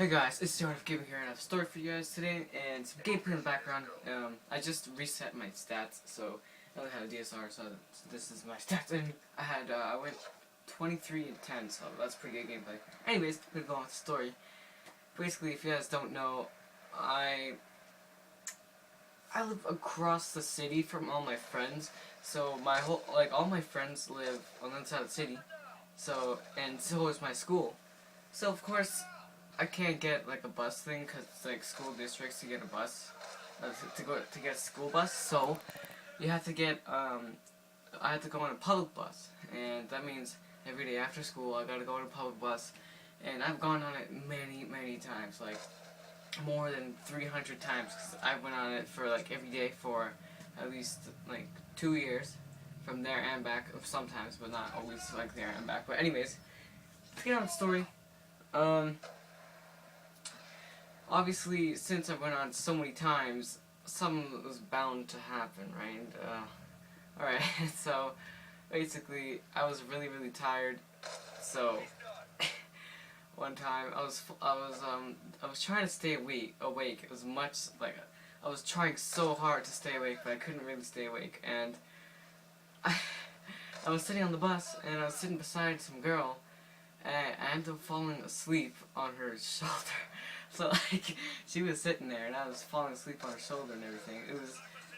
Hey guys, it's Art of Gaming here, and I have a story for you guys today, and some gameplay in the background. I just reset my stats, so I only had a DSR, so this is my stats, and I went 23 and 10, so that's pretty good gameplay. Anyways, I'm gonna go on with the story. Basically, if you guys don't know, I live across the city from all my friends, so all my friends live on the other side of the city, and so is my school. So of course, I can't get like a bus thing because it's like school districts to get a bus, to get a school bus. So you have to get I have to go on a public bus, and that means every day after school I gotta go on a public bus, and I've gone on it many times, like more than 300 times, because I went on it for like every day for at least like 2 years, from there and back, sometimes, but not always like there and back. But anyways, to get on the story. Obviously, since I went on so many times, something was bound to happen, right? Alright, so basically, I was really tired. So one time, I was trying to stay awake. It was much like I was trying so hard to stay awake, but I couldn't really stay awake. And I was sitting on the bus, and I was sitting beside some girl, and I ended up falling asleep on her shoulder. So like, she was sitting there, and I was falling asleep on her shoulder and everything. It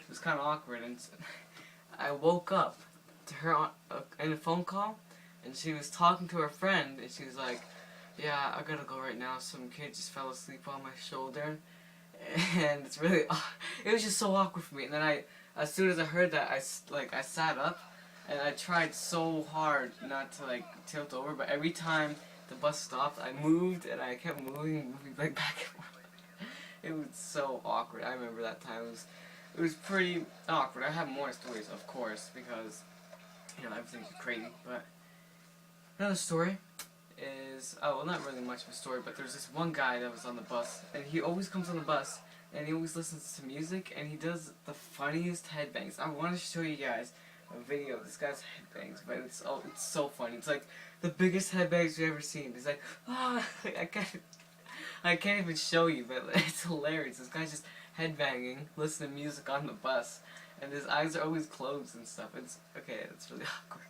was kind of awkward, and I woke up to her in a phone call, and she was talking to her friend, and she was like, "Yeah, I gotta go right now. Some kid just fell asleep on my shoulder," and it was just so awkward for me. And then as soon as I heard that, I sat up, and I tried so hard not to like tilt over, but every time the bus stopped, I moved, and I kept moving like back and forth. It was so awkward. I remember that time. It was pretty awkward. I have more stories, of course, because everything's crazy. But another story is, well, not really much of a story, but there's this one guy that was on the bus, and he always comes on the bus, and he always listens to music, and he does the funniest headbangs. I want to show you guys a video of this guy's headbangs, but it's so funny. It's like the biggest headbangs you've ever seen. He's like, I can't even show you, but it's hilarious. This guy's just headbanging, listening to music on the bus, and his eyes are always closed and stuff. It's really awkward.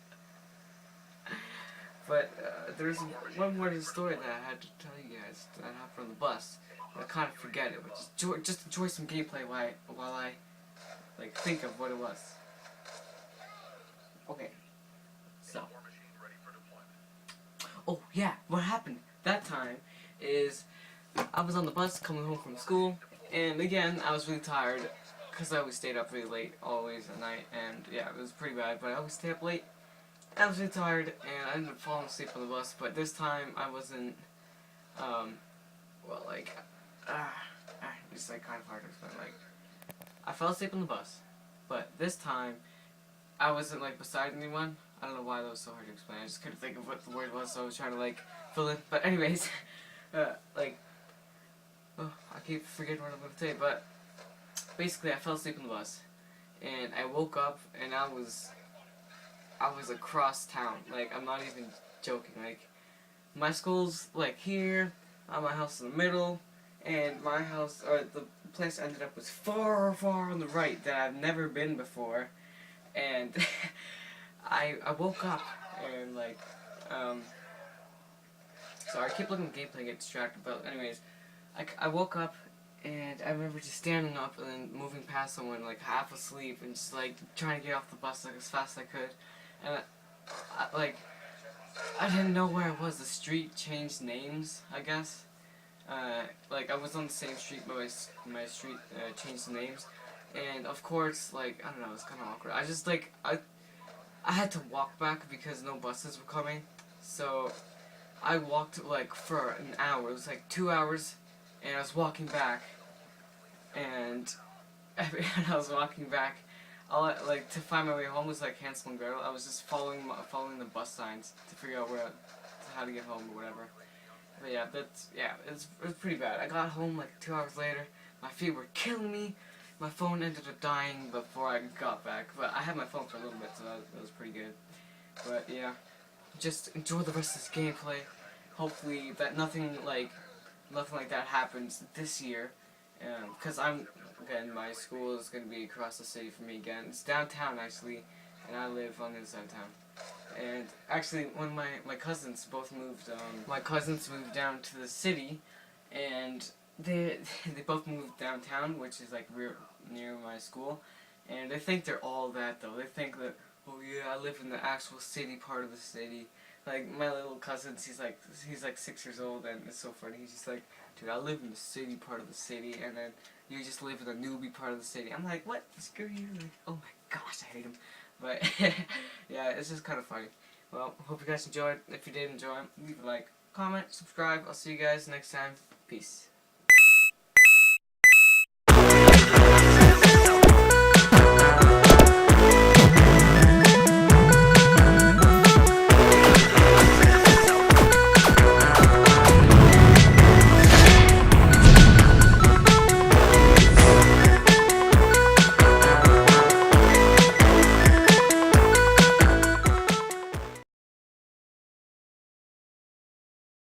But there's one more to the story that I had to tell you guys that happened on the bus. I kind of forget it, but just enjoy some gameplay while I like think of what it was. Okay, so. Oh yeah, what happened that time is I was on the bus coming home from school, and again I was really tired because I always stayed up really late, always at night, and yeah, it was pretty bad, but I always stay up late. I was really tired, and I ended up falling asleep on the bus, but this time I wasn't, it's like kind of hard to explain. Like, I fell asleep on the bus, but this time I wasn't like beside anyone. I don't know why that was so hard to explain. I just couldn't think of what the word was, so I was trying to like fill in. But anyways, I keep forgetting what I'm gonna say. But basically, I fell asleep on the bus, and I woke up, and I was across town. Like, I'm not even joking. Like, my school's like here, my house in the middle, and my house, or the place I ended up was far on the right that I've never been before. And I woke up, and like, sorry, I keep looking at the gameplay and get distracted, but anyways, I woke up, and I remember just standing up and then moving past someone like half asleep and just like trying to get off the bus like as fast as I could. And I didn't know where I was. The street changed names, I guess. Like, I was on the same street, but my street changed names. And of course, like, I don't know, it's kind of awkward. I just like, I had to walk back because no buses were coming. So I walked like for an hour. It was like 2 hours, and I was walking back. And I was walking back. To find my way home was like Hansel and Gretel. I was just following the bus signs to figure out how to get home or whatever. But yeah, it was pretty bad. I got home like 2 hours later. My feet were killing me. My phone ended up dying before I got back, but I had my phone for a little bit, so that was pretty good. But yeah, just enjoy the rest of this gameplay. Hopefully that nothing like nothing like that happens this year. Because again, my school is going to be across the city from me again. It's downtown, actually, and I live on the inside of town. And actually, when my cousins both moved, my cousins moved down to the city, and they they both moved downtown, which is like near my school, and they think they're all that though. They think that, oh yeah, I live in the actual city part of the city. Like my little cousin, he's like 6 years old, and it's so funny. He's just like, dude, I live in the city part of the city, and then you just live in the newbie part of the city. I'm like, what? Screw you! Like, oh my gosh, I hate him. But yeah, it's just kind of funny. Well, hope you guys enjoyed. If you did enjoy, leave a like, comment, subscribe. I'll see you guys next time. Peace.